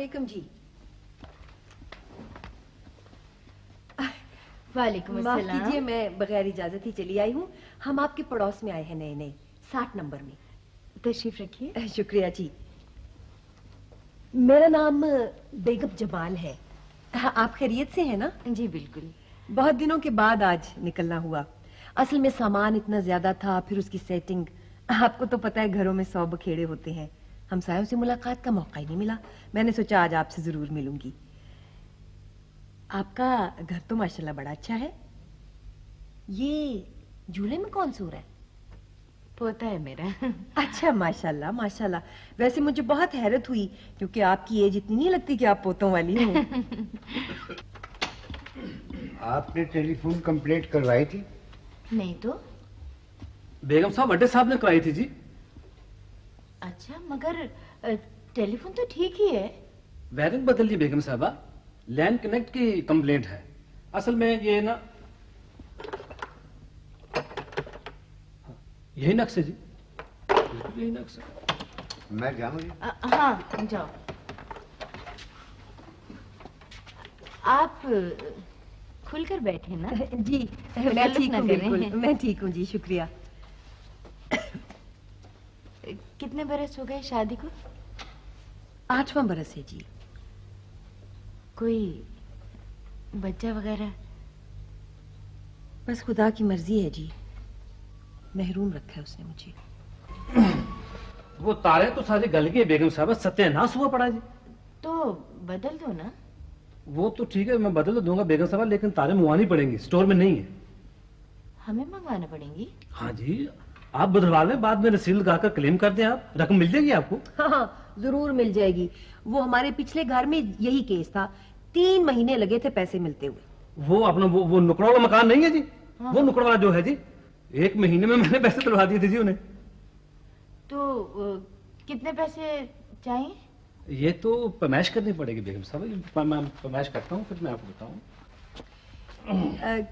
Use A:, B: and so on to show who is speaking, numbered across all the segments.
A: वालेकुम जी।
B: वालेकुम
A: माफ
B: अस्सलाम।
A: कीजिए, मैं बगैर इजाजत ही चली आई हूँ। हम आपके पड़ोस में आए हैं नए नए, 60 नंबर में।
B: तशरीफ रखिए।
A: शुक्रिया जी। मेरा नाम बेगम जमाल है। आप खैरियत से हैं ना?
B: जी बिल्कुल।
A: बहुत दिनों के बाद आज निकलना हुआ। असल में सामान इतना ज्यादा था, फिर उसकी सेटिंग। आपको तो पता है घरों में 100 बखेड़े होते हैं। हमसायों से मुलाकात का मौका ही नहीं मिला। मैंने सोचा आज आपसे जरूर मिलूंगी। आपका घर तो माशाल्लाह बड़ा अच्छा है। ये झूले में कौन सो रहा है?
B: पोता है मेरा।
A: अच्छा, माशाल्लाह माशाल्लाह। वैसे मुझे बहुत हैरत हुई, क्योंकि आपकी एज इतनी नहीं लगती कि आप पोतों वाली हो।
C: आपने टेलीफोन कंप्लेंट करवाई थी?
B: नहीं तो।
D: बेगम साहब अड्डे साहब ने कराई थी जी।
B: अच्छा, मगर टेलीफोन तो ठीक ही है।
D: वायरिंग बदलिए बेगम साहबा, लैंड कनेक्ट की कंप्लेंट है। असल में ये ना, यही नक्शे जी, बिल्कुल यही नक्शा।
C: मैं जाऊंगी।
B: हाँ जाओ। आप खुलकर बैठे ना।
A: जी मैं ठीक हूँ, बिल्कुल मैं ठीक हूँ जी, शुक्रिया।
B: कितने बरस हो गए शादी को?
A: 8वां बरस है जी।
B: कोई बच्चा वगैरह?
A: बस खुदा की मर्जी है जी, महरूम रखा है उसने मुझे।
D: वो तारे तो सारे गल गए बेगम साहब, सत्यानाश हुआ पड़ा जी।
B: तो बदल दो ना।
D: वो तो ठीक है, मैं बदल तो दूंगा बेगम साहब, लेकिन तारे मंगवानी पड़ेंगी, स्टोर में नहीं है।
B: हमें मंगवाना पड़ेंगी?
D: हाँ जी, आप बदलवा लें, बाद में रसीद लगाकर क्लेम कर दें, आप रकम मिल जाएगी आपको।
A: हाँ जरूर मिल जाएगी। वो हमारे पिछले घर में यही केस था, 3 महीने लगे थे पैसे मिलते हुए।
D: वो अपना वो नुकड़ वाला मकान नहीं है जी? हाँ। वो नुकड़ वाला जो है जी, 1 महीने में मैंने पैसे दिलवा दिए थे जी उन्हें।
B: तो कितने पैसे चाहिए?
D: ये तो पैमाइश करनी पड़ेगी बेगम साहब, मैं पैमाइश करता हूँ, फिर मैं आपको बताऊँ।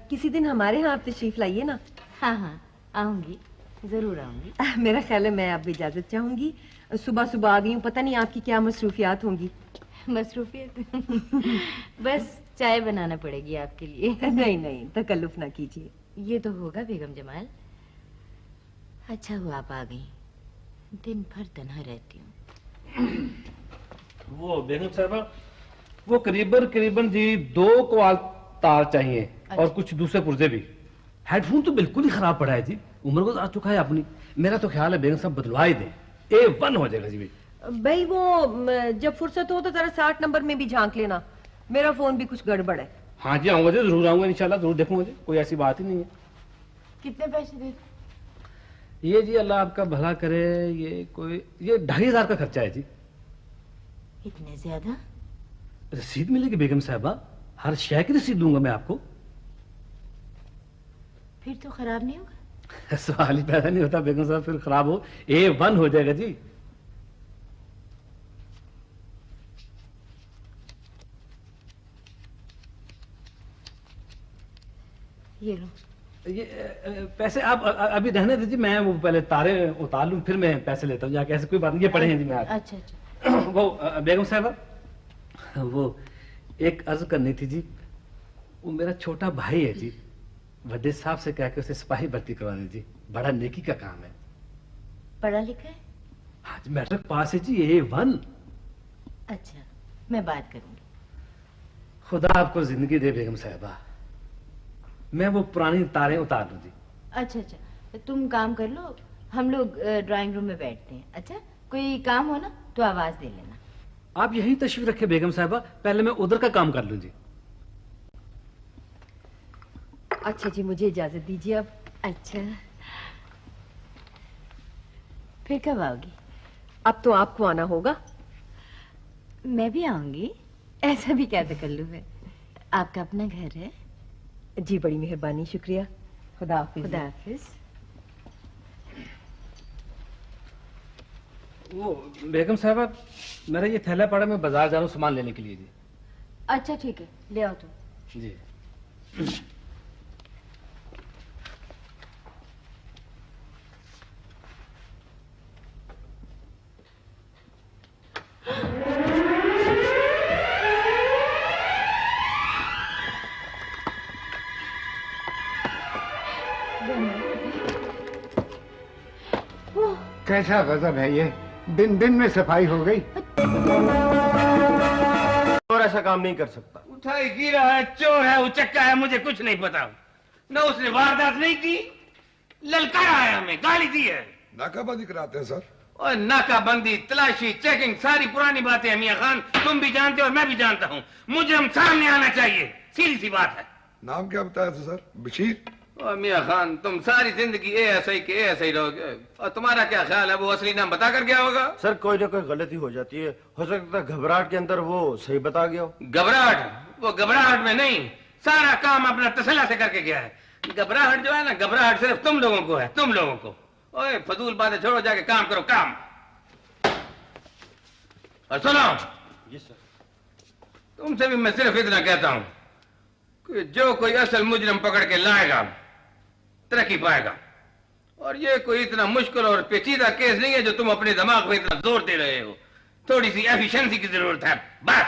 A: किसी दिन हमारे यहाँ आप तशरीफ लाइए ना।
B: हाँ हाँ आऊंगी, जरूर आऊंगी।
A: मेरा ख्याल है मैं अब इजाजत चाहूंगी। सुबह सुबह आ गई हूँ, पता नहीं आपकी क्या मसरूफियात होंगी।
B: मसरूफियत? बस चाय बनाना पड़ेगी आपके लिए।
A: नहीं नहीं, तकल्लुफ ना कीजिए।
B: ये तो होगा बेगम जमाल। अच्छा हुआ आप आ गई, दिन भर तन्हा रहती हूँ।
D: वो बेगम साहबा, वो करीबन जी 2 क्वाल तार चाहिए। अच्छा। और कुछ दूसरे पुर्जे भी। हेडफोन तो बिल्कुल ही खराब पड़ा है जी, उम्र को आ चुका है अपनी। मेरा तो ख्याल है बेगम साहब बदलवा ही दें, A1 हो जाएगा जी।
A: भाई वो जब फुर्सत हो तो जरा 60 नंबर में भी झांक लेना, मेरा फोन भी कुछ गड़बड़ है।
D: हाँ जी आऊंगा जी, जरूर आऊंगा इंशाल्लाह, जरूर देखूंगा जी, कोई ऐसी बात ही नहीं है।
B: कितने पैसे दे?
D: ये जी अल्लाह आपका भला करे, ये 2,500 का खर्चा है जी।
B: इतने ज्यादा?
D: रसीद मिलेगी बेगम साहबा, हर शय की रसीद दूंगा मैं आपको।
B: फिर तो खराब नहीं होगा?
D: सवाल ही पैदा नहीं होता बेगम साहब, फिर खराब हो, A1 हो जाएगा जी।
B: ये लो।
D: ये पैसे आप अभी रहने दीजिए, मैं वो पहले तारे उतार लूं, फिर मैं पैसे लेता हूँ जाके, ऐसे कोई बात नहीं, ये पड़े हैं जी मैं।
B: अच्छा अच्छा।
D: वो बेगम साहबा, वो एक अर्ज करनी थी जी। वो मेरा छोटा भाई है जी, वड्डे साहब से कह के उसे सिपाही भर्ती करवाने जी, बड़ा नेकी का काम है।
B: पढ़ा लिखा है?
D: हाँ जी, मैट्रिक पास है जी, A1।
B: अच्छा, मैं बात करूंगी।
D: खुदा आपको जिंदगी दे बेगम साहबा, मैं वो पुरानी तारें उतार लूं जी।
B: अच्छा अच्छा, तो तुम काम कर लो, हम लोग ड्राइंग रूम में बैठते हैं। अच्छा, कोई काम हो ना तो आवाज दे लेना।
D: आप यही तशरीफ रखे बेगम साहबा, पहले मैं उधर का काम कर लूं जी।
A: अच्छा जी, मुझे इजाजत दीजिए अब।
B: अच्छा, फिर कब आओगी?
A: अब तो आपको आना होगा।
B: मैं भी आऊंगी, ऐसा भी क्या तकल्लुफ है। आपका अपना घर है।
A: जी बड़ी मेहरबानी, शुक्रिया। खुदा हाफिज।
B: खुदा हाफिज।
D: वो बेगम साहबा, मेरा ये थैला पड़ा, मैं बाजार जा रहा हूँ सामान लेने के लिए जी।
B: अच्छा ठीक है, ले आओ तुम।
D: जी।
C: कैसा गजब है ये, दिन दिन में सफाई हो गई।
E: और ऐसा काम नहीं कर सकता।
F: उठाई गिरा है, चोर है, उचक्का है, मुझे कुछ नहीं पता। न उसने वारदात नहीं की, ललकारा है, हमें गाली दी है।
G: नाकाबंदी कराते हैं सर।
F: और नाकाबंदी, तलाशी, चेकिंग, सारी पुरानी बातें हैं मियां खान, तुम भी जानते हो और मैं भी जानता हूँ। मुजरिम सामने आना चाहिए, सीधी सी बात है।
G: नाम क्या बताया था सर? बशीर।
F: और मियां खान, तुम सारी जिंदगी ASI के ASI रहोगे, और तुम्हारा क्या ख्याल है वो असली नाम बता कर गया होगा?
E: सर कोई ना कोई गलती हो जाती है, हो सकता है घबराहट के अंदर वो सही बता गया हो।
F: घबराहट? वो घबराहट में नहीं, सारा काम अपना तसल्ला से करके गया है। घबराहट जो है ना, घबराहट सिर्फ तुम लोगों को है, तुम लोगों को। ओए फजूल बातें छोड़ो, जाके काम करो, काम। और सुनो
E: जी सर।
F: तुमसे भी मैं सिर्फ इतना कहता हूं कि जो कोई असल मुजरिम पकड़ के लाएगा तरक्की पाएगा। और ये कोई इतना मुश्किल और पेचीदा केस नहीं है जो तुम अपने दिमाग में इतना जोर दे रहे हो। थोड़ी सी एफिशिएंसी की जरूरत है, बस।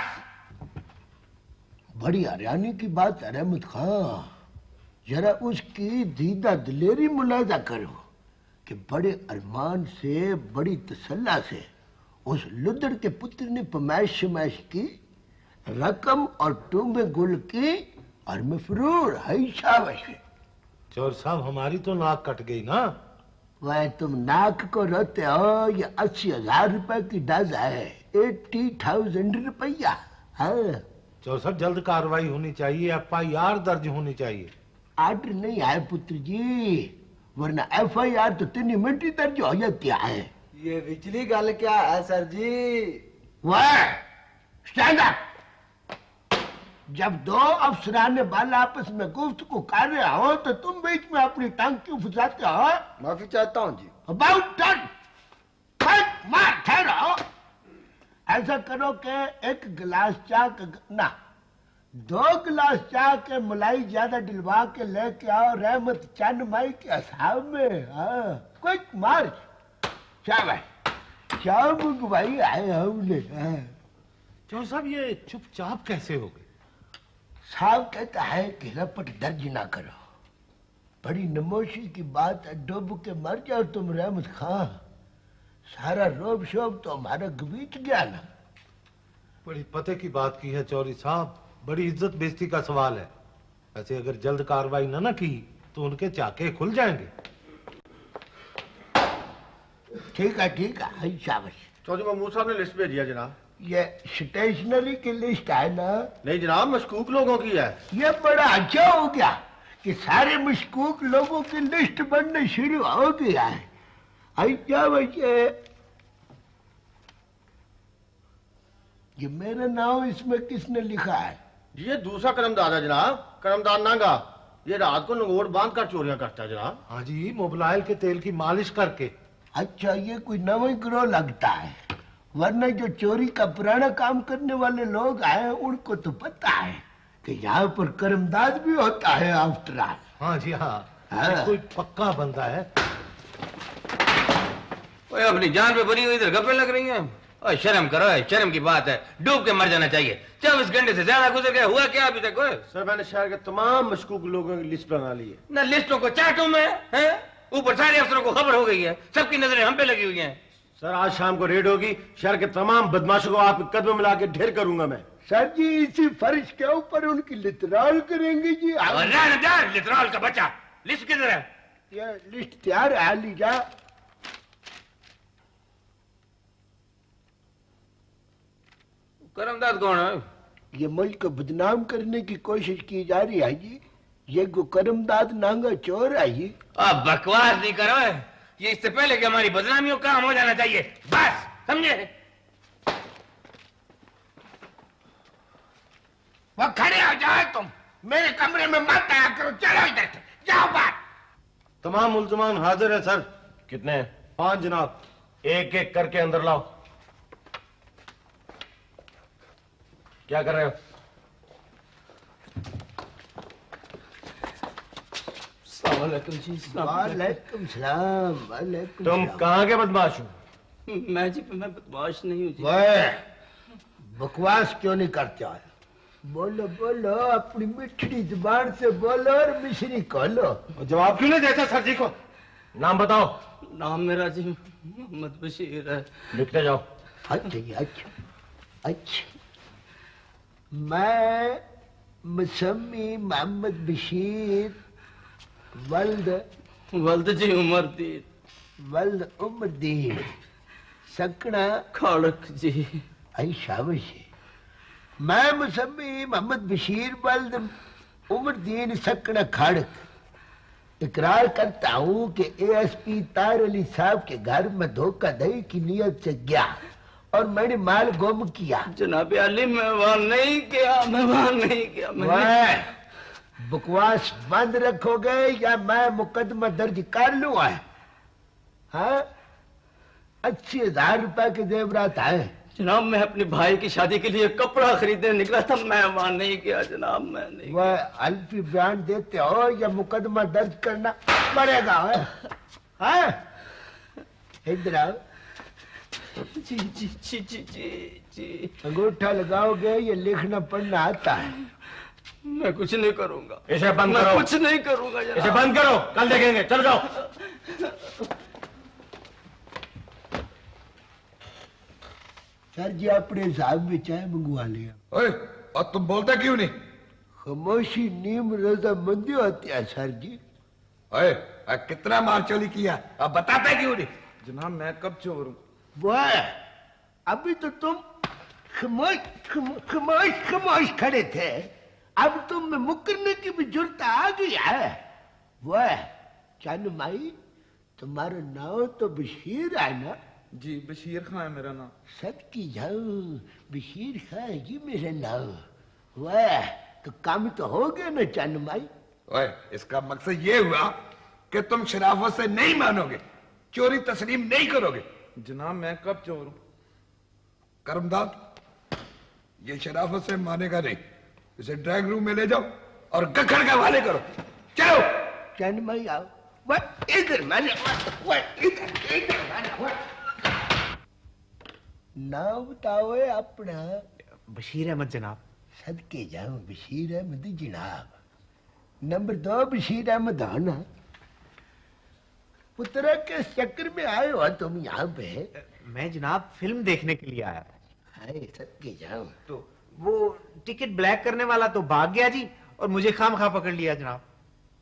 H: बड़ी हरियाणी की बात है रहमत खां, जरा उसकी दीदा दिलेरी मुलाजा करो कि बड़े अरमान से, बड़ी तसल्ला से उस लुदड़ के पुत्र ने पमाइश शमाइश की, रकम और टूंबे गुल की, और मफरूर है शाबाश।
I: चोर साहब हमारी तो नाक कट गई ना।
H: वह तुम नाक को रोते हो, ये 80,000 रुपए की डज है, 80,000 रुपया। हाँ
I: चोर साहब जल्द कार्रवाई होनी चाहिए, FIR दर्ज होनी चाहिए।
H: आर्डर नहीं है पुत्र जी, वरना FIR तो 3 मिनट ही दर्ज हो जाती है।
E: ये विचली गल क्या है सर जी?
H: वह स्टैंड अप। जब दो अफसरान बाला आपस में गुफ्तगू कर रहे हो तो तुम बीच में अपनी टंग क्यों फंसाते हो?
E: माफी चाहता हूँ जी।
H: अबाउट टर्न मार ठहरो। ऐसा करो कि एक गिलास चाय ना 2 गिलास चाय के मलाई ज्यादा डिलवा के लेके आओ रहमत चंद माई के हिसाब में। हाँ क्विक मार्च। चाय मुगवाई आए हमने।
I: चोर साहब ये चुपचाप कैसे हो गए?
H: साहब कहता है कि रपट दर्ज ना करो, बड़ी नमोशी की बात है, डूब के मर जाओ तुम रहमत खां। सारा रोब शोब तो हमारा गबीच गया ना।
I: बड़ी पते की बात की है चौधरी साहब, बड़ी इज्जत बेइज्जती का सवाल है। ऐसे अगर जल्द कार्रवाई ना की तो उनके चाके खुल जाएंगे।
H: ठीक है शाबाश।
E: चौधरी महमूद साहब ने लिस्ट भेजी है जनाब।
H: ये स्टेशनरी की लिस्ट है ना?
E: नहीं जनाब, मशकूक लोगों की है।
H: ये बड़ा अच्छा हो गया कि सारे मशकूक लोगों की लिस्ट बनना शुरू हो गया है। अच्छा बच्चे, ये मेरा नाम इसमें किसने लिखा है?
E: ये दूसरा करमदाद है जनाब, करमदाद नांगा। ये रात को नगोड़ बांध कर चोरियां करता है जनाब।
I: हाँ जी, मोबिलाइल के तेल की मालिश करके।
H: अच्छा, ये कोई नवा गिरोह लगता है, वरना जो चोरी का पुराना काम करने वाले लोग आए उनको तो पता है कि यहाँ पर करमदाद भी होता है आफ्टर ऑल।
I: हाँ जी हाँ, ये कोई पक्का बंदा है।
F: ओए अपनी जान पे भरी हुई इधर गप्पे लग रही हैं। ओए शर्म करो, शर्म की बात है, डूब के मर जाना चाहिए। 24 घंटे से ज्यादा गुजर गया, हुआ क्या अभी तक?
E: सर मैंने शहर के तमाम मशकूक लोगों की लिस्ट बना ली है।
F: ना लिस्टों को चाटू में है, ऊपर सारे अफसरों को खबर हो गई है, सबकी नजरें हम पे लगी हुई हैं।
E: सर आज शाम को रेड होगी, शहर के तमाम बदमाशों को आपके कदम मिला के ढेर करूंगा मैं।
H: सर जी इसी फर्श के ऊपर उनकी लितराल करेंगे जी।
F: लितराल का बच्चा, लिस्ट किधर है?
H: ये लिस्ट तैयार है, लीजा।
F: करमदाद कौन है?
H: ये मुल्क को बदनाम करने की कोशिश की जा रही है जी। ये को करमदाद नांगा चोर है जी।
F: अब बकवास नहीं करो, ये इससे पहले कि हमारी बदनामियों काम हो जाना चाहिए, बस समझे?
H: वो खड़े हो जाओ, तुम मेरे कमरे में मत आया करो, चलो इधर से, जाओ बाहर।
E: तमाम मुल्जमान हाजिर है सर।
I: कितने? 5 जनाब।
E: एक एक करके अंदर लाओ। क्या कर रहे हो?
H: वालेकुम सलाम। वालेकुम
E: तुम
H: सलाम।
E: कहाँ के बदमाश हो?
J: मैं बदमाश नहीं हूँ जी।
H: बकवास क्यों नहीं करते हो? बोलो बोलो, अपनी मिठड़ी जुबान से बोलो और मिश्री खोलो।
I: जवाब क्यों नहीं देता सर जी को?
E: नाम बताओ।
J: नाम मेरा जी मोहम्मद बशीर है।
E: लिखते जाओ।
H: अच्छा मैं मुसम्मी मोहम्मद बशीर
J: वल्द जी
H: वल्द उमरदीन सकना
J: खड़क जी।
H: आई शाबाश। मैं मुसम्मी मोहम्मद बशीर वल्द उमरदीन सकना खड़क इकरार करता हूँ कि एएसपी तार अली साहब के घर में धोखाधड़ी की नियत से गया और मैंने माल गुम किया।
J: जनाब अली मैं वहां नहीं किया।
H: बकवास बंद रखोगे या मैं मुकदमा दर्ज कर लूँ? हाँ 80,000 रुपए के जेवरात है।
J: जनाब मैं अपने भाई की शादी के लिए कपड़ा खरीदने निकला था, मैं वहां नहीं गया जनाब। मैं नहीं।
H: वह अल्फी बयान देते हो या मुकदमा दर्ज करना पड़ेगा? है इधर आओ।
J: जी।
H: अंगूठा लगाओगे ये लिखना पढ़ना आता है?
J: मैं कुछ नहीं करूंगा।
E: इसे बंद करो।
J: कुछ नहीं करूंगा जनाब।
E: इसे बंद करो, कल देखेंगे। चलो जाओ।
H: सर जी अपने हिसाब में चाय मंगवा लिया।
G: ओए, और तुम बोलते क्यों नहीं?
H: खामोशी नीम रजामंदी होती है सर जी।
G: ओए, कितना माल चोरी किया अब बताते क्यों नहीं?
K: जनाब मैं कब चोर हूँ?
H: वाह अभी तो तुम खामोश खड़े थे, अब तुम में मुकरने की भी जुर्त आ गई है। वाह चन माई तुम्हारा नाम तो बशीर है ना?
K: जी बशीर खां है मेरा नाम।
H: सच की जाऊं बशीर खां जी मेरा नाम। वाह तो काम तो हो गया ना चन माई।
G: ओए, इसका मकसद ये हुआ कि तुम शराफत से नहीं मानोगे, चोरी तस्लीम नहीं करोगे।
K: जनाब मैं कब चोर हूँ?
G: करमदाद ये शराफत से मानेगा नहीं, इसे ड्राइंग रूम में ले जाओ और गखड़ के हवाले करो। चलो
H: चन माई आओ। वह इधर मैंने नाम बताओ अपना।
L: बशीर अहमद जनाब।
H: सदके जाऊं बशीर अहमद जनाब। नंबर 2 बशीर अहमद आना। पुत्र के चक्कर में आए हो तुम यहाँ पे?
L: मैं जनाब फिल्म देखने के लिए आया था।
H: हाय सदके जाऊं।
L: तो वो टिकट ब्लैक करने वाला तो भाग गया जी और मुझे खामखा पकड़ लिया जनाब।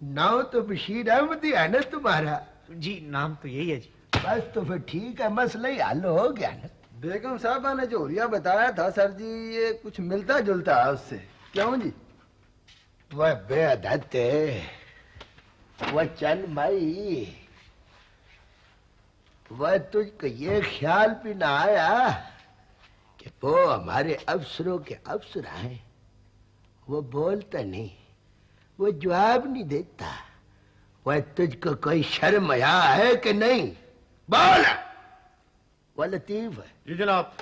H: नाम तो बशीर अहमद ही है ना तुम्हारा?
L: जी नाम तो यही है जी।
H: बस तो फिर ठीक है, मसला ही हल हो गया ना।
M: बेगम साहबा ने जो हुरिया बताया था सर जी ये कुछ मिलता जुलता है उससे, क्यों जी?
H: वह बेअदत है वह चन माई। वह तुझको ये ख्याल भी ना आया कि वो हमारे अफसरों के अफसर आए। वो बोलता नहीं, वो जवाब नहीं देता। वह तुझको कोई शर्म आया है कि नहीं? बोल। वो लतीफ है
E: जी जनाब।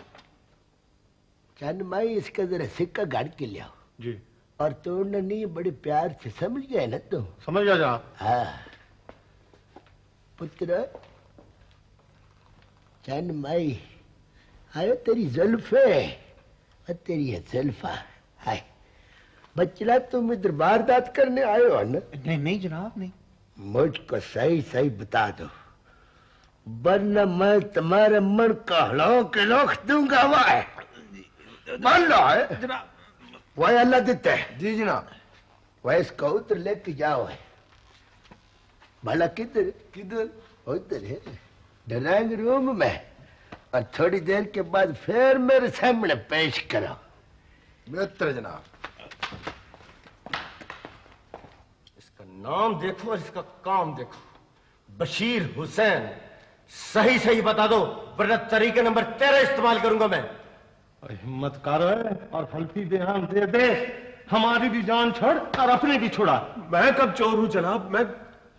H: चंद माई इसका जरा सिक्का गाड़ के ले आओ।
E: जी।
H: और तोड़ना नहीं, बड़े प्यार से समझ गए ना तुम?
E: समझ गया जनाब।
H: हाँ पुत्र चंद माई आयो तेरी जुल्फे और तेरी है जुल्फा। हाय बच्चा तुम इधर वारदात करने आए हो ना?
L: नहीं जनाब नहीं।
H: मुझको सही सही बता दो वरना मैं तुम्हारे मन का हलाओ के रोक दूंगा। मान लो है
L: जनाब।
H: वह अल्लाह देता है।
M: जी जनाब।
H: वह इसको उधर लेके जाओ है। भला किधर?
M: किधर?
H: उधर है ड्राइंग रूम में, और थोड़ी देर के बाद फिर मेरे सामने पेश करो।
M: बेहतर जनाब।
E: इसका नाम देखो और इसका काम देखो, बशीर हुसैन। सही सही बता दो वरना तरीके नंबर 13 इस्तेमाल करूंगा मैं।
I: हिम्मत कर और हल्फी बयान दे दे, हमारी भी जान छोड़ और अपनी भी छुड़ा।
D: मैं कब चोर हूं जनाब? मैं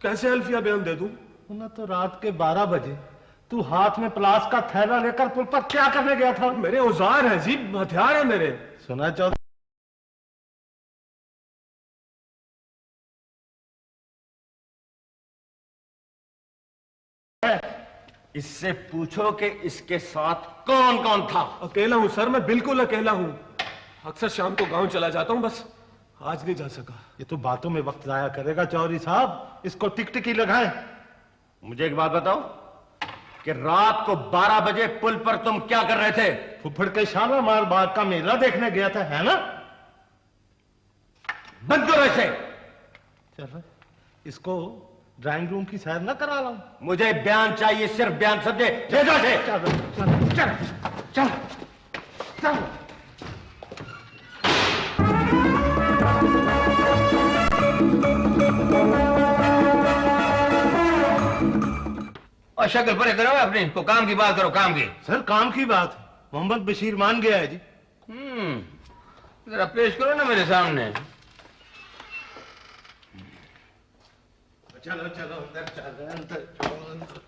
D: कैसे अल्फिया बयान दे दूं?
I: उन्हें तो रात के 12 बजे तू हाथ में प्लास का थैला लेकर पुल पर क्या करने गया था?
D: मेरे औजार हैं जी, हथियार है मेरे।
I: सुना चौधरी
E: इससे पूछो कि इसके साथ कौन कौन था।
D: अकेला हूं सर, मैं बिल्कुल अकेला हूं। अक्सर शाम को गांव चला जाता हूं, बस आज नहीं जा सका।
I: ये तो बातों में वक्त जाया करेगा चौधरी साहब, इसको टिकटिकी लगाएं।
E: मुझे एक बात बताओ कि रात को 12 बजे पुल पर तुम क्या कर रहे थे?
I: फुफड़ के शालामार बाग का मेला देखने गया था, है ना?
E: बंद करो इसे।
I: चल इसको ड्राइंग रूम की सैर ना करा लाऊं?
E: मुझे बयान चाहिए, सिर्फ बयान, समझे? ले जाओ इसे।
I: चल चल चल चल चल।
F: और शक्ल परे करो अपनी, को काम की बात करो, काम की।
I: सर काम की बात मोहम्मद बशीर मान गया है जी।
F: जरा पेश करो ना मेरे सामने।
I: चलो चलो अंदर चलो, अंदर चलो अंदर।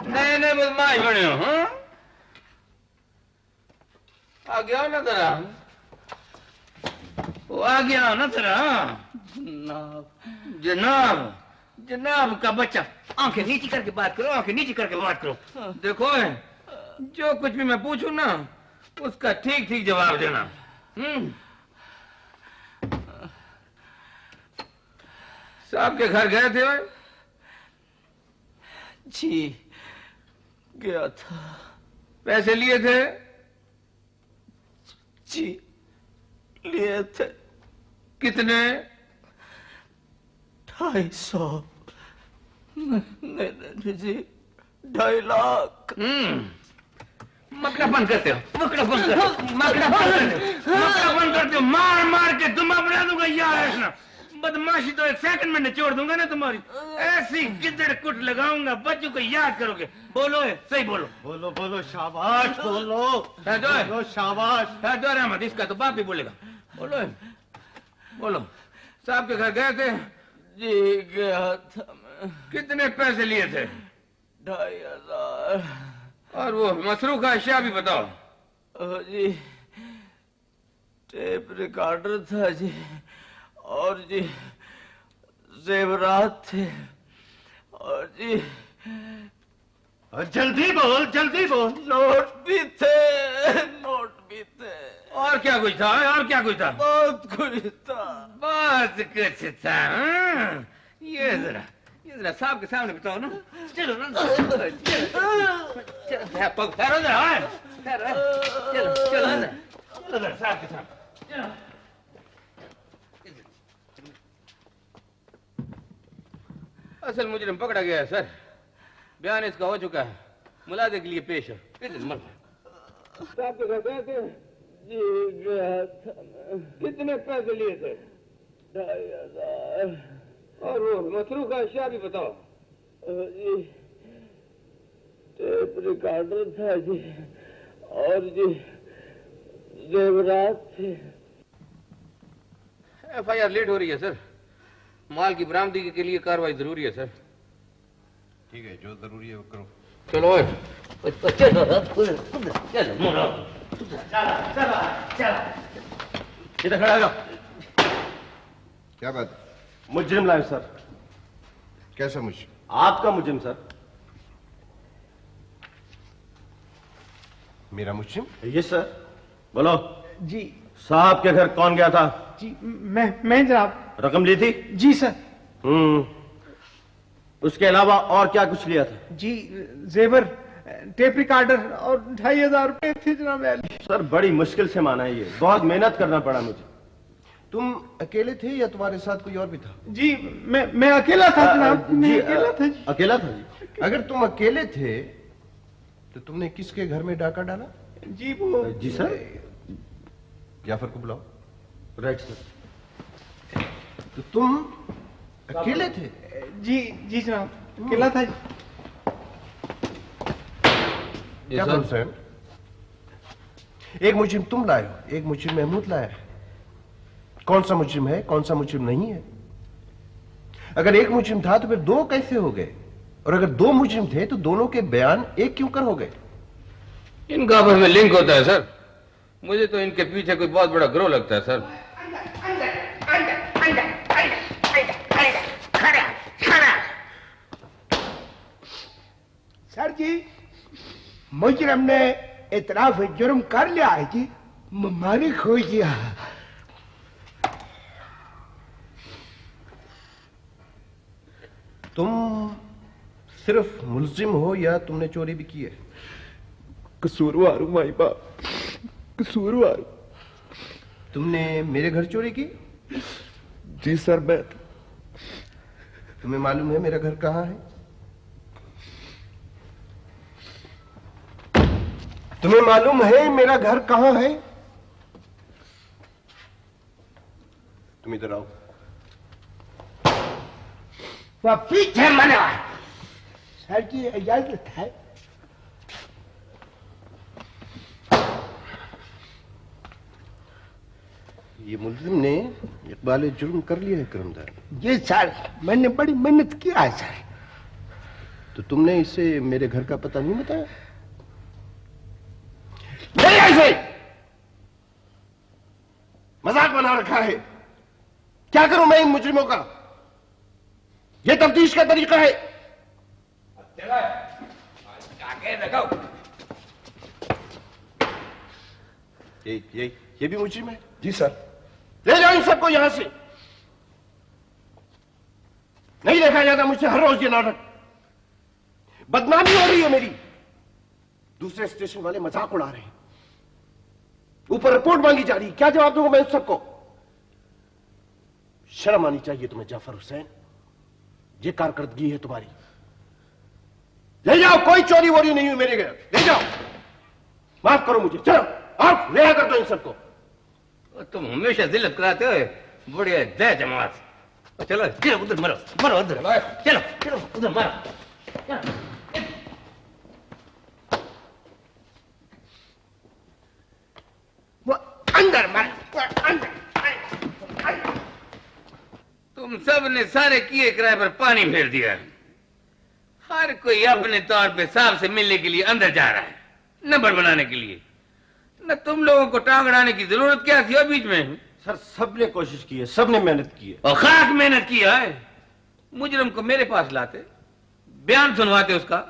F: नए नए बदमाश बने हो, हाँ? आ गया ना तेरा, वो आ गया ना तेरा। जनाब जनाब का बच्चा, आंखें नीची करके बात करो, आंखें नीची करके बात करो। देखो जो कुछ भी मैं पूछूं ना उसका ठीक ठीक जवाब देना। साहब के घर गए थे?
J: जी गया था।
F: पैसे लिए थे?
J: जी लिए थे।
F: कितने?
J: 250। नहीं जी 2.5 लाख।
F: मकड़ा बंद करते हो, मकड़ा बंद करते हो, मकड़ा बंद करते हो, मकड़ा बंद करते हो। मार मार के दुम्बा बना दूंगा यार। ना बदमाशी तो 1 सेकंड में निचोड़ दूंगा ना तुम्हारी। ऐसी गिद्दड़ कुट लगाऊंगा, बच्चों को याद करोगे। बोलो सही बोलो।
I: बोलो बोलो शाबाश बोलो।
F: बोलो
I: शाबाश।
F: रहमत, इसका तो बाप ही बोलेगा। बोलो बोलो। साहब के घर गए थे?
J: जी गया था मैं।
F: कितने पैसे लिए थे?
J: 2.5
F: और वो मसरूफ का अशिया भी बताओ।
J: जी टेप रिकॉर्डर था जी, और जी जेवरात थे, और जी
I: जल्दी बोल जल्दी बोल।
J: नोट भी थे, नोट भी थे।
F: और क्या कुछ था? और क्या कुछ था?
J: बहुत कुछ था,
F: बहुत कुछ था। ये जरा साहब के सामने बताओ ना। चलो ना, चलो ठहरो जरा, चलो चलो जरा साहब के सामने। असल मुजरिम पकड़ा गया है सर, बयान इसका हो चुका है, मुलाजे के लिए पेश है। साहब के घर गए थे?
J: जी गया था मैं।
F: कितने पैसे लिए थे?
J: 2.5
F: और वो मसरूफ का अशिया भी बताओ।
J: जी टेप रिकॉर्डर था जी, और जी जेवरात थे।
F: FIR लेट हो रही है सर, माल की बरामदगी के लिए कार्रवाई जरूरी है सर।
I: ठीक है, जो जरूरी है वो करो।
F: चलो
E: इधर खड़ा हो।
C: क्या बात है?
E: मुजरिम लाए सर।
C: कैसा मुझे?
E: आपका मुजरिम सर।
C: मेरा मुजरिम?
E: ये सर। बोलो
L: जी।
E: साहब के घर कौन गया था?
L: जी मैं जनाब।
E: रकम ली थी?
L: जी सर।
E: उसके अलावा और क्या कुछ लिया था?
L: जी जेवर, टेप रिकॉर्डर और 2,500 रुपए थे जनाब।
E: सर बड़ी मुश्किल से माना है ये, बहुत मेहनत करना पड़ा मुझे।
C: तुम अकेले थे या तुम्हारे साथ कोई और भी था?
L: जी मैं अकेला था जनाब। मैं अकेला था जी।
E: अकेला था जी।
C: अगर तुम अकेले थे तो तुमने किसके घर में डाका डाला?
L: जी वो
E: जी सर।
C: जाफर को बुलाओ।
E: Right sir.
C: तो तुम अकेले थे?
L: जी जनाब अकेला था जी।
C: क्या हुसैन? एक मुजरिम तुम लाए हो, एक मुजरिम महमूद लाया है। कौन सा मुजरिम है, कौन सा मुजरिम नहीं है? अगर एक मुजरिम था तो फिर 2 कैसे हो गए? और अगर 2 मुजरिम थे तो दोनों के बयान एक क्यों कर हो गए?
F: इनका आपस में लिंक होता है सर। मुझे तो इनके पीछे कोई बहुत बड़ा ग्रोह लगता है सर।
N: सर जी मुजरिम ने इतराफ जुर्म कर लिया है जी, मालिक हो गया।
C: तुम सिर्फ मुल्जिम हो या तुमने चोरी भी की है?
K: कसूरवार हूं माई बाप, कसूरवार।
C: तुमने मेरे घर चोरी की?
K: जी सर। मैं
C: तुम्हें मालूम है मेरा घर कहाँ है? तुम्हें मालूम है मेरा घर कहाँ है? तुम इधर आओ।
N: वह पीछे मना। सर जी इजाजत है।
C: ये मुल्जिम ने इकबाल जुर्म कर लिया है करमदार।
N: जी सर, मैंने बड़ी मेहनत किया है सर।
C: तो तुमने इसे मेरे घर का पता नहीं बताया?
N: नहीं ऐसे
C: मजाक बना रखा है। क्या करूं मैं इन मुजरिमों का? यह तफ्तीश का तरीका है। ये भी मुजरिम है?
G: जी सर।
C: ले जाओ इन सबको यहां से। नहीं देखा जाता मुझसे हर रोज ये नाटक। बदनामी हो रही है मेरी। दूसरे स्टेशन वाले मजाक उड़ा रहे हैं, ऊपर रिपोर्ट मांगी जा रही है। क्या जवाब दूंगा मैं उस सबको? शर्म आनी चाहिए तुम्हें जाफर हुसैन। ये कारकर्दगी है तुम्हारी। ले जाओ, कोई चोरी वोरी नहीं हुई मेरे घर। ले जाओ, माफ करो मुझे। चलो और रिहा कर दो इन सबको।
F: तुम हमेशा जिल्लत कराते हो। बढ़िया जय जमात। चलो चलो उधर मरो, मरो उधर। चलो चलो उधर मरो। चलो।
N: वो अंदर मर, अंदर।
F: तुम सब ने सारे किए किराए पर पानी फेर दिया। हर कोई अपने तौर पे साहब से मिलने के लिए अंदर जा रहा है, नंबर बनाने के लिए। न तुम लोगों को टांग अड़ाने की जरूरत क्या थी बीच में?
C: सर सबने कोशिश की है, सबने मेहनत की है।
F: और खास मेहनत की है। मुजरिम को मेरे पास लाते, बयान सुनवाते उसका,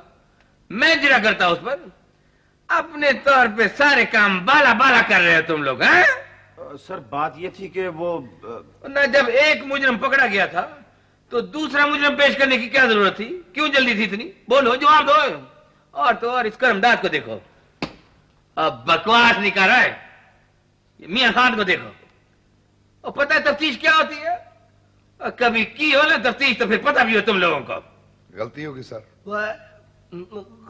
F: मैं जरा करता उस पर। अपने तौर पे सारे काम बाला बाला कर रहे हो तुम लोग हैं?
C: सर बात ये थी कि वो
F: न जब एक मुजरिम पकड़ा गया था तो दूसरा मुजरिम पेश करने की क्या जरूरत थी? क्यों जल्दी थी इतनी? बोलो, जवाब दो। और तो और इस करमदाद को देखो, अब बकवास नहीं कर रहा है। मियां खान को देखो, और पता है तफ्तीश क्या होती है? और कभी की हो ना तफ्तीश तो फिर पता भी हो तुम लोगों को।
G: गलती होगी सर।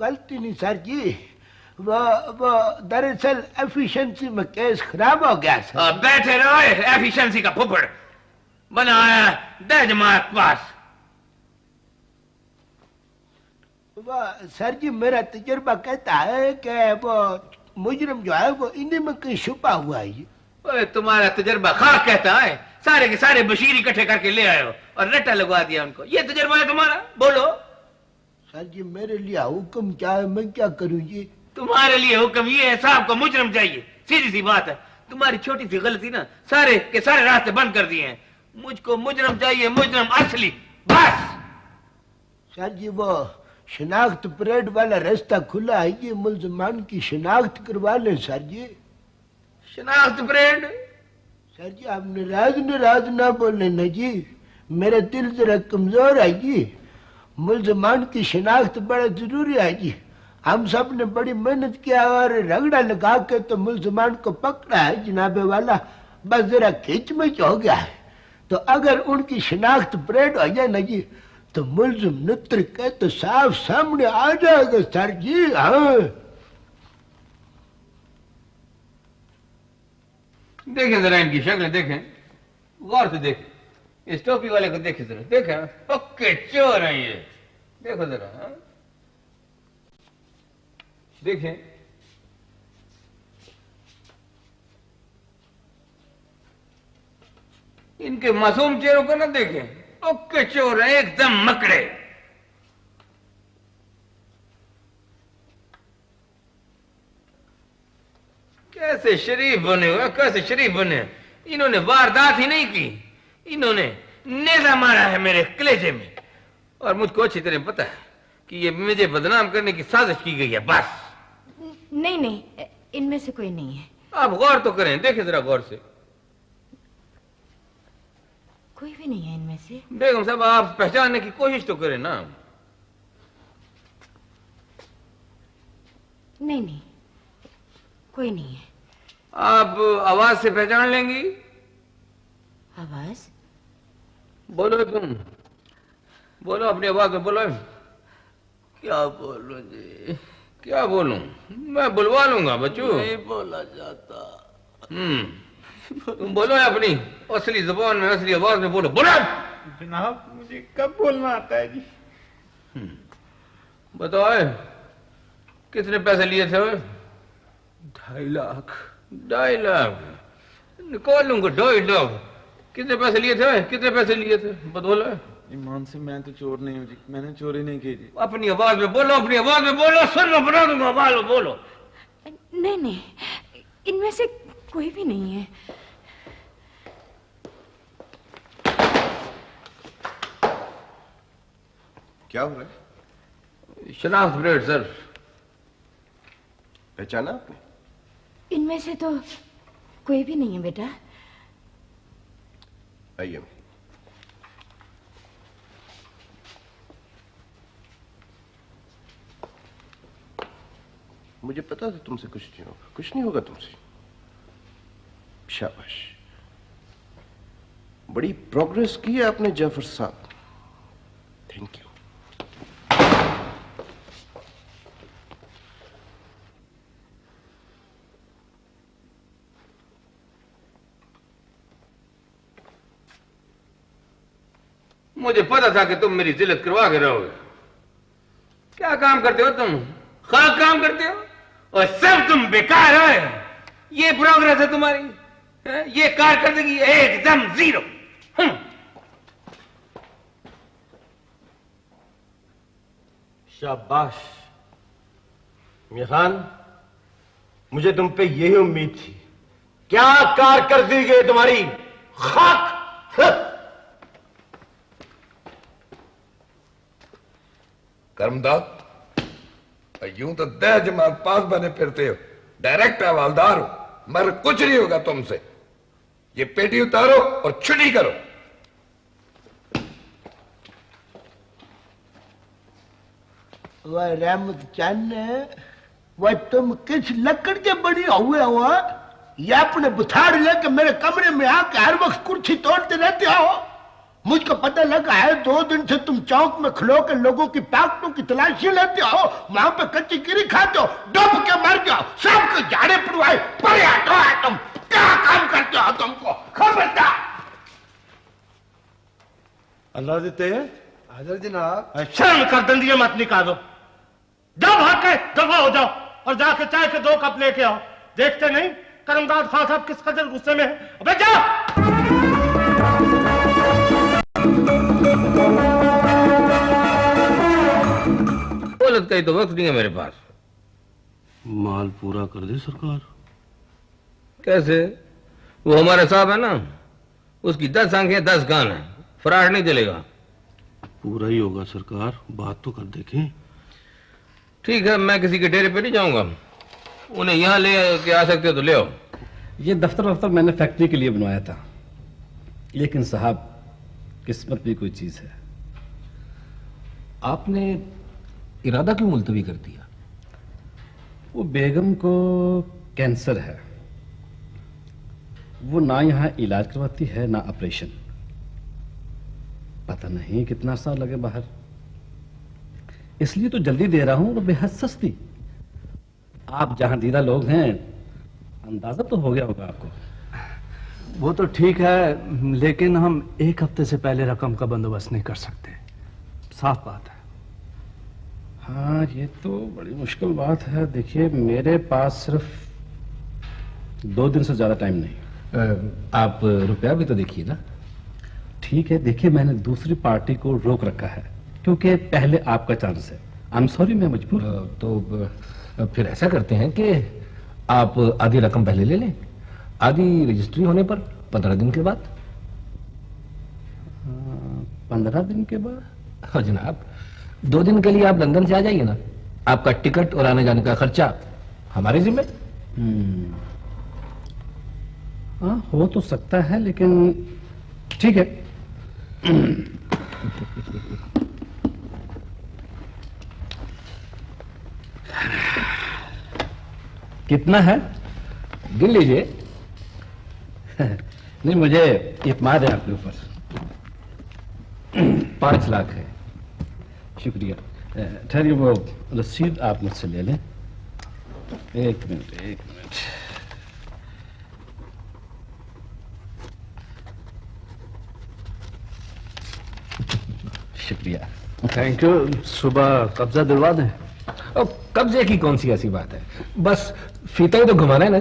N: गलती नहीं सर जी, वो दरअसल एफिशिएंसी में केस खराब हो गया सर।
F: बैठे रहो, एफिशिएंसी का फुफड़ बनाया दजमात पास।
N: सर जी मेरा तजुर्बा कहता है कि वो मुजरिम जो है वो इन्हीं में कहीं छुपा हुआ है।
F: तुम्हारा तजुर्बा खाक कहता है। सारे के सारे बशीर इकट्ठे करके ले आए हो और रट्टा लगवा दिया उनको। ये तजुर्बा है तुम्हारा? बोलो।
N: सर जी मेरे लिए हुक्म क्या है, मैं क्या करूं जी?
F: तुम्हारे लिए हुक्म ये है, साहब को मुजरिम चाहिए। सीधी सी बात है। तुम्हारी छोटी सी गलती ना सारे के सारे रास्ते बंद कर दिए हैं। मुझको मुजरिम चाहिए, मुजरिम असली, बस।
N: सर जी वो शनाख्त परेड वाला रास्ता खुला है, ये मुल्जमान की शनाख्त करवा लें सर जी।
F: शनाख्त परेड?
N: सर जी आप नाराज ना बोले ना जी, मेरा दिल जरा कमजोर है जी। मुल्जमान की शनाख्त बड़ा जरूरी है जी। हम सब ने बड़ी मेहनत किया और रगड़ा लगा के तो मुल्जमान को पकड़ा है जनाबे वाला। बस जरा खिचमिच हो गया है। तो अगर उनकी शनाख्त परेड हो जाए ना जी तो मुल्जिम नत्र के तो साफ सामने आ जाएगा सर जी। हाँ
F: देखें जरा इनकी शक्ल, देखें गौर से देखें। इस टोपी वाले को देखें जरा, देखें पक्के चोर हैं ये। देखो जरा, हाँ? देखें इनके मासूम चेहरों को ना देखें, पक्के चोर हैं एकदम मकड़े। कैसे शरीफ बने हुए, कैसे शरीफ बने। इन्होंने वारदात ही नहीं की, इन्होंने नेजा मारा है मेरे कलेजे में। और मुझको अच्छी तरह पता है कि ये मुझे बदनाम करने की साजिश की गई है। बस
B: नहीं नहीं, इनमें से कोई नहीं है।
F: आप गौर तो करें, देखें जरा गौर से।
B: कोई भी नहीं है इनमें से।
F: बेगम साहब आप पहचानने की कोशिश तो करें ना।
B: नहीं नहीं, कोई नहीं है।
F: आप आवाज से पहचान लेंगी?
B: आवाज?
F: बोलो तुम, बोलो अपनी आवाज में बोलो।
J: क्या बोलूं जी?
F: क्या बोलूं? मैं बुलवा लूंगा बच्चों।
J: नहीं बोला जाता।
F: तुम बोलो अपनी असली जुबान में, असली आवाज में बोलो। बोलो
L: जनाब, मुझे कब बोलना आता है जी?
F: बताओ कितने पैसे लिए थे?
K: 2.5 लाख।
F: 2.5 लाख निकाल लूंगा। 2.5 लाख कितने पैसे लिए थे? कितने पैसे लिए थे बोलो।
K: ईमान से मैं तो चोर नहीं हूँ जी, मैंने चोरी नहीं की जी।
F: अपनी आवाज में बोलो, अपनी आवाज में बोलो, सुन मैं बना दूंगा। आवाज में बोलो।
B: नहीं नहीं, इनमें से कोई भी नहीं है।
C: क्या हो रहा है?
F: शनाख्त परेड सर।
C: पहचाना आपने?
B: इनमें से तो कोई भी नहीं है बेटा।
C: आइए। मुझे पता था तुमसे कुछ नहीं होगा, कुछ नहीं होगा तुमसे। शाबाश, बड़ी प्रोग्रेस की है आपने जाफर साहब। Thank you.
F: मुझे पता था कि तुम मेरी जिल्लत करवा के रहोगे। क्या काम करते हो तुम? खाक काम करते हो और सब तुम बेकार है। ये प्रोग्रेस है तुम्हारी, ये कारकर्दगी एकदम 0।
E: शाबाश मियां खान, मुझे तुम पे यही उम्मीद थी। क्या कारकर्दगी है तुम्हारी? खाक।
G: करमदाद, यूं तो 10 जमात पास बने फिरते हो, डायरेक्ट हवालदार हो, मगर कुछ नहीं होगा तुमसे। ये पेटी उतारो और छुट्टी करो।
N: वह रहमत चंद, वह तुम किस लकड़ के बनी हुए हो? या अपने बुथाड़ लेके मेरे कमरे में आके हर वक्त कुर्सी तोड़ते रहते हो? मुझको पता लगा है 2 दिन से तुम चौक में खलो के लोगों की पैकेटों की तलाशी लेते हो, वहां पे कच्ची गिरी खाते हो, डूब के मर जाओ, सबको झाड़े पड़वाए। परे हटो है तुम, क्या काम करते हो तुमको? खबरदार।
I: अल्लाह देते हैं।
M: हाजिर जनाब।
I: शर्म कर, दंडिया मत निकालो। जाओ भाग के दफा हो जाओ और जाके चाय के 2 कप लेके आओ। देखते नहीं करमदाद खान साहब किस कदर गुस्से में है। अबे जाओ।
F: दौलत का ही तो वक्त नहीं है मेरे पास।
D: माल पूरा कर दे सरकार।
F: कैसे? वो हमारा साहब है ना, उसकी 10 आंखें 10 कान है, फरार नहीं चलेगा।
D: पूरा ही होगा सरकार, बात तो कर देखें।
F: ठीक है, मैं किसी के डेरे पे नहीं जाऊंगा। उन्हें यहाँ ले के आ सकते हो तो ले आओ।
D: ये दफ्तर मैंने फैक्ट्री के लिए बनवाया था, लेकिन साहब किस्मत भी कोई चीज है।
O: आपने इरादा क्यों मुलतवी कर दिया?
D: वो बेगम को कैंसर है, वो ना यहाँ इलाज करवाती है ना ऑपरेशन। पता नहीं कितना साल लगे बाहर, इसलिए तो जल्दी दे रहा हूं और बेहद सस्ती। आप जहां दीदा लोग हैं, अंदाजा तो हो गया होगा आपको।
P: वो तो ठीक है, लेकिन हम 1 हफ्ते से पहले रकम का बंदोबस्त नहीं कर सकते, साफ बात है।
D: हाँ, ये तो बड़ी मुश्किल बात है। देखिए, मेरे पास सिर्फ 2 दिन से ज्यादा टाइम नहीं।
O: आप रुपया भी तो देखिए ना।
D: ठीक है, देखिए मैंने दूसरी पार्टी को रोक रखा है क्योंकि पहले आपका चांस है। आई एम सॉरी, मैं मजबूर।
O: तो फिर ऐसा करते हैं कि आप आधी रकम पहले ले लें, आधी रजिस्ट्री होने पर 15 दिन के बाद।
D: 15 दिन के बाद?
O: हाँ जनाब, 2 दिन के लिए आप लंदन से आ जाइए ना, आपका टिकट और आने जाने का खर्चा हमारे जिम्मे।
D: हाँ, हो तो सकता है, लेकिन ठीक है,
P: कितना है?
O: गिन लीजिए।
P: नहीं, मुझे इत्मीनान है आपके ऊपर।
O: 5 लाख है।
P: शुक्रिया। ठहरिए, वो रसीद आप मुझसे ले लें। एक मिनट। शुक्रिया। Thank you. सुबह कब्जा दिलवा दें।
O: अब कब्जे की कौन सी ऐसी बात है, बस फीता ही तो घुमाना है ना।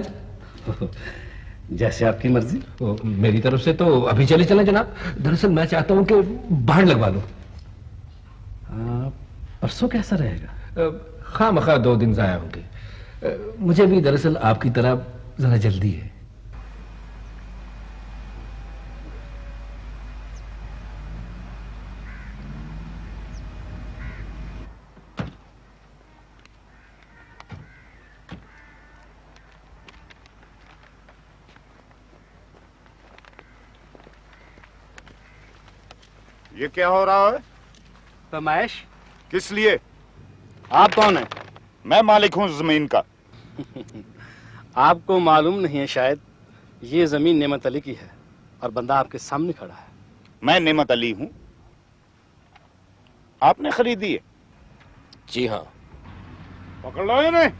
P: जैसे आपकी मर्जी।
O: मेरी तरफ से तो अभी चले चले जनाब। दरअसल मैं चाहता हूं कि बाहर लगवा लो।
P: परसों कैसा रहेगा?
O: खामखा 2 दिन जाया होंगे। मुझे भी दरअसल आपकी तरह जरा जल्दी है।
Q: ये क्या हो रहा है?
R: फरमाइश?
Q: किस लिए?
R: आप कौन है?
Q: मैं मालिक हूं जमीन का।
R: आपको मालूम नहीं है शायद, ये जमीन नेमत अली की है और बंदा आपके सामने खड़ा है।
Q: मैं नेमत अली हूं? आपने खरीदी है?
R: जी हाँ।
Q: पकड़ लो इन्हें।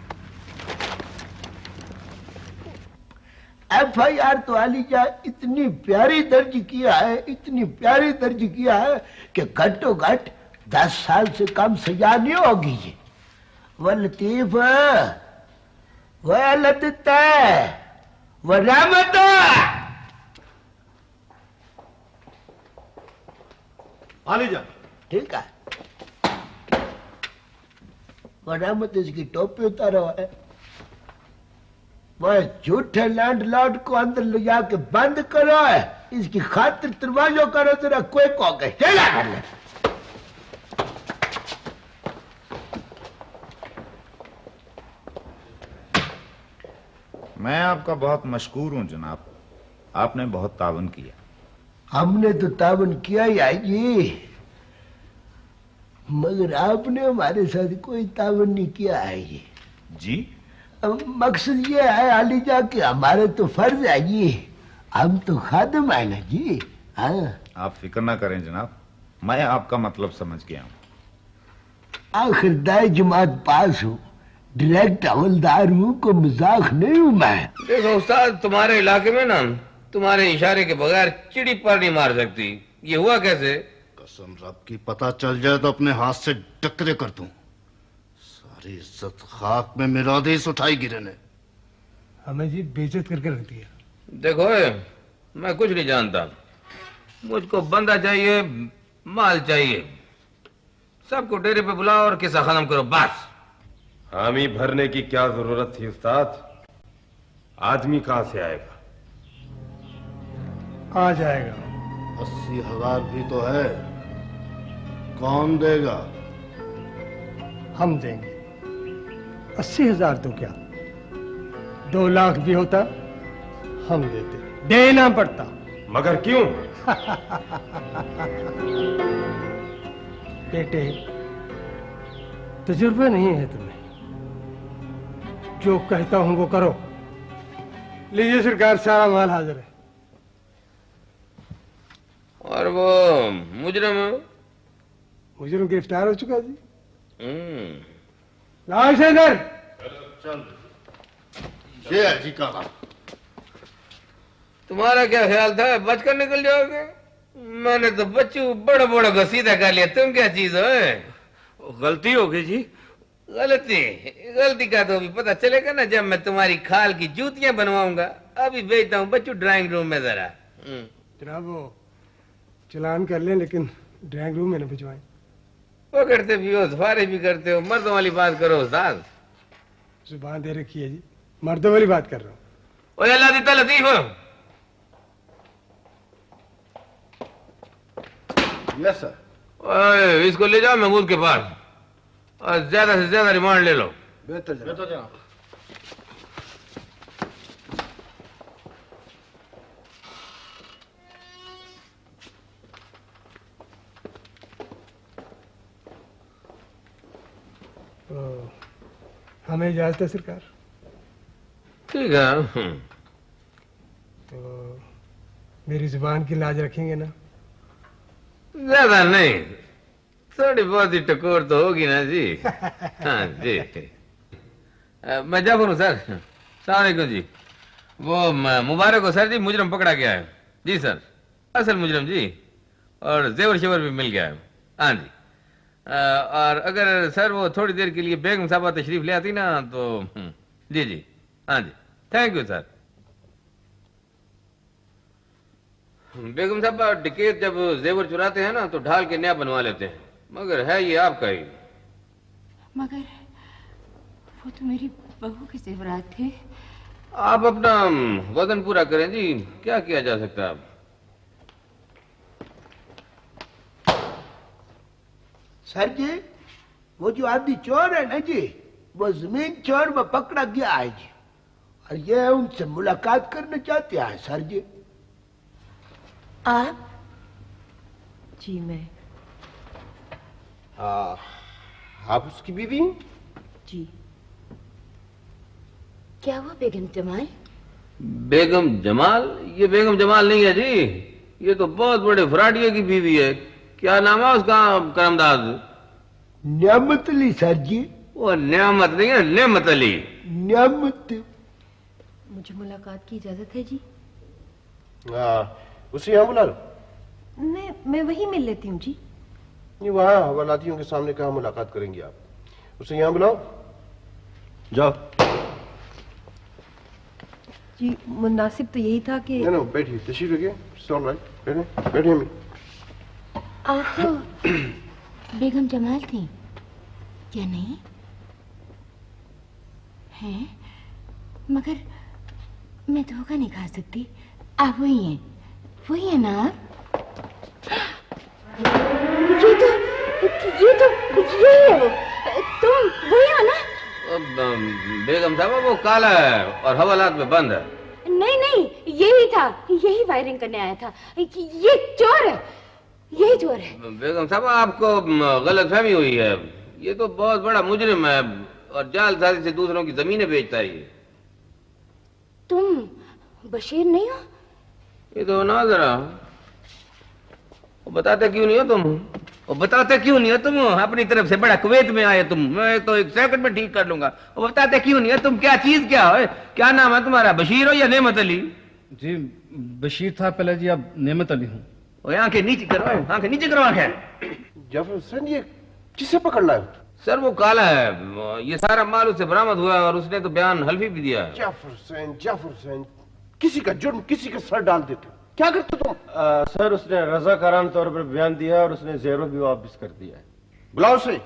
N: FIR तो आलीजा इतनी प्यारी दर्ज किया है, इतनी प्यारी दर्ज किया है कि घट्टो घट 10 साल से कम सजा नहीं होगी जी। वो लतीफ, वो लतीफ, वो रहमत।
C: आलीजा
N: ठीक है। वो रहमत इसकी टोपी उतारो है। वह झूठे लैंडलॉर्ड को अंदर ले जाके बंद करो है, इसकी खातिर दरवाजों करो तेरा कोई को गए। चला कर ले।
Q: मैं आपका बहुत मशकूर हूं जनाब, आपने बहुत तावन किया।
N: हमने तो तावन किया ही है जी, मगर आपने हमारे साथ कोई तावन नहीं किया है जी। मकसद ये है आलीजा कि हमारे तो फर्ज है जी, हम तो खादिम है ना जी। हाँ,
Q: आप फिक्र ना करें जनाब, मैं आपका मतलब समझ गया हूं।
N: आखिर दाई जमात पास हूँ, डायरेक्ट हवलदार हूँ, को मजाक नहीं हूँ मैं।
F: देखो उस्ताद, तुम्हारे इलाके में ना तुम्हारे इशारे के बगैर चिड़ी पर नहीं मार सकती। ये हुआ कैसे?
I: कसम रब की, पता चल जाए तो अपने हाथ से टकरे कर दूं। सारी इज्जत खाक में मिला दी इस उठाई गिरे ने।
S: हमें जी बेइज्जत करके रख दिया।
F: देखो मैं कुछ नहीं जानता, मुझको बंदा चाहिए, माल चाहिए। सबको डेरे पे बुलाओ और किस्सा खत्म करो बस।
T: हामी भरने की क्या जरूरत थी उस्ताद? आदमी कहां से आएगा?
S: आ जाएगा।
I: 80,000 भी तो है, कौन देगा?
S: हम देंगे। 80,000 तो क्या, 2 लाख भी होता हम देते, देना पड़ता।
T: मगर क्यों?
S: बेटे, तजुर्बा नहीं है तुम्हें, जो कहता हूं वो करो। लीजिए सरकार, सारा माल हाजिर है।
F: और वो मुजरिम
S: गिरफ्तार हो चुका जी। लाओ इसे इधर।
I: चल ये है जी का।
F: तुम्हारा क्या ख्याल था बच कर निकल जाओगे? मैंने तो बच्चू बड़ा बड़ा घसीटा कर लिया। तुम क्या चीज हो?
D: गलती हो गई जी।
F: गलती का तो अभी पता चलेगा ना, जब मैं तुम्हारी खाल की जूतियां बनवाऊंगा। अभी भेजता हूँ बच्चू ड्राइंग रूम में जरा।
S: जनाब वो चलान कर लें, लेकिन ड्राइंग रूम में न भिजवाएं।
F: वो करते भी हो, सफारी भी करते हो, मर्दों वाली बात करो उस्ताद।
S: जुबान दे रखी है जी, मर्दों वाली बात कर रहा हूँ।
F: ओए अल्लाह देता लतीफ।
I: Yes sir.
F: ओए इसको ले जाओ महमूद के पास और ज्यादा से ज्यादा रिमांड ले लो।
I: बेहतर जनाब।
S: हमें इजाजत है सरकार।
F: ठीक है।
S: तो मेरी जुबान की लाज रखेंगे ना?
F: ज्यादा नहीं, थोड़ी बहुत ही टकोर तो होगी ना जी। हाँ जी। मैं जाफर हूँ सर। सलाम अलैकुम जी। वो मुबारक हो सर जी, मुजरम पकड़ा गया है। जी सर, असल मुजरम जी, और जेवर शेवर भी मिल गया है। हाँ जी। और अगर सर वो थोड़ी देर के लिए बेगम साहबा तशरीफ ले आती ना तो जी जी। हाँ जी, थैंक यू सर। बेगम साहबा डकैत जब जेवर चुराते हैं ना तो ढाल के नया बनवा लेते हैं, मगर है ये आपका ही।
B: मगर वो तो मेरी बहू के जेवरात थे।
F: आप अपना वजन पूरा करें जी, क्या किया जा सकता है। आप
N: सर जी, वो जो आदि चोर है ना जी, वो जमीन चोर में पकड़ा गया है जी, और ये उनसे मुलाकात करना चाहते हैं सर जी।
B: आप?
A: जी मैं।
C: आप उसकी बीवी हैं?
A: जी।
B: क्या हुआ बेगम जमाल?
F: बेगम जमाल? ये बेगम जमाल नहीं है जी, ये तो बहुत बड़े फराडिये की बीवी है। क्या नाम है उसका? करमदाद
N: न्यामत अली सर जी।
F: वो न्यामत नहीं है, नेमत अली।
N: न्यामत।
A: मुझे मुलाकात की इजाजत है जी?
C: उसे यहाँ बुला लो।
A: मैं वही मिल लेती हूँ जी।
C: नहीं, वहाँ हवालातियों के सामने कहाँ मुलाकात करेंगी आप? उसे यहाँ बुलाओ, जाओ।
A: जी मुनासिब तो यही था कि
C: नहीं, बैठिए, तशरीफ रखिए। ऑल राइट, बैठे बैठे। हमें
B: आप तो बेगम जमाल थी क्या? नहीं हैं, मगर मैं धोखा नहीं खा सकती। आप वही हैं, वही है ना आप? ये है वो। तुम वही हो ना?
F: बेगम साहब वो काला है और हवालात में बंद है।
B: नहीं, यही था, यही वायरिंग करने आया था। ये चोर है, यही चोर है।
F: बेगम साहब आपको गलतफहमी हुई है, ये तो बहुत बड़ा मुजरिम है और जालसाजी से दूसरों की जमीनें बेचता है। ये
B: तुम बशीर नहीं हो?
F: ये तो ना जरा बताते क्यों नहीं हो तुम? और बताते क्यों नहीं हो तुम? अपनी तरफ से बड़ा कुवैत में आए तुम, मैं तो 1 सेकंड में ठीक कर लूंगा। और बताते क्यों नहीं हो तुम? क्या चीज क्या है? क्या नाम है तुम्हारा? बशीर हो या नेमत अली?
R: जी बशीर था पहले जी, अब नेमत अली हूँ।
F: आंखें नीचे करो, आंखें नीचे करो। आंखें
C: जाफर हुसैन, ये किसे पकड़ना है?
F: सर वो काला है, ये सारा माल उससे बरामद हुआ है और उसने तो बयान हल्फी भी दिया है।
C: जाफर हुसैन, किसी का जुर्म किसी का सर डाल देते हो, क्या करते तुम?
T: सर उसने रजाकाराना तौर पर बयान दिया और उसने जेवर भी वापस कर दिया है।
C: बुलाओ उसे।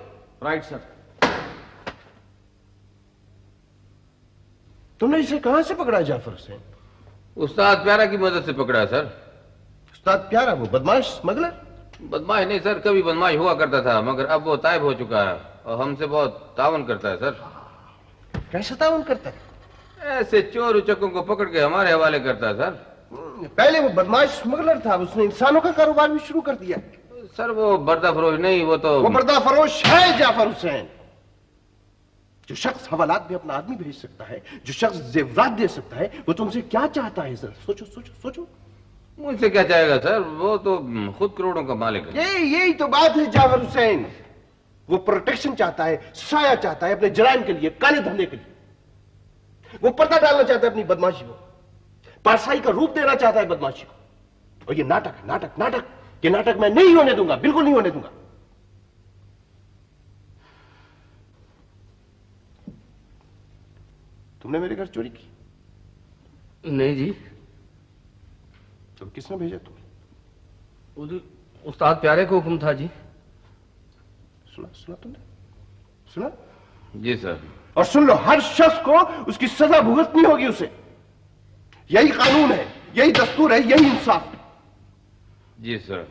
T: Right sir.
C: तुमने इसे कहां से पकड़ा जाफर हुसैन?
F: उस्ताद प्यारा की मदद से पकड़ा है सर।
C: उस्ताद प्यारा वो बदमाश स्मगलर?
F: बदमाश नहीं सर, कभी बदमाश हुआ करता था मगर अब वो तायब हो चुका है और हमसे बहुत तावन करता है सर।
C: कैसे तावन करता है?
F: ऐसे चोर उचकों को पकड़ के हमारे हवाले करता है सर।
C: पहले वो बदमाश स्मगलर था, उसने इंसानों का कारोबार भी शुरू कर दिया।
F: सर वो बर्दा फरोश नहीं, वो
C: बर्दा फरोश है जाफर हुसैन। जो शख्स हवालात में अपना आदमी भेज सकता है, जो शख्स जेवरात दे सकता है, वो तुमसे क्या चाहता है? सर सोचो सोचो सोचो।
F: मुझसे क्या चाहेगा सर? वो तो खुद करोड़ों का मालिक है।
C: यही तो बात है जाफर हुसैन। वो प्रोटेक्शन चाहता है, साया चाहता है अपने जराइम के लिए, काले धंधे के लिए। वो पर्दा डालना चाहता है अपनी बदमाशी को, पारसाई का रूप देना चाहता है बदमाशी को। और ये नाटक है, नाटक नाटक। ये नाटक मैं नहीं होने दूंगा, बिल्कुल नहीं होने दूंगा। तुमने मेरे घर चोरी की?
R: नहीं जी।
C: तो किसने भेजा तुम्हें?
R: उस्ताद प्यारे को हुक्म था जी।
C: सुना तुमने? सुना?
F: जी सर।
C: और सुन लो, हर शख्स को उसकी सजा भुगतनी होगी उसे। यही कानून है, यही दस्तूर है, यही इंसाफ।
F: जी सर।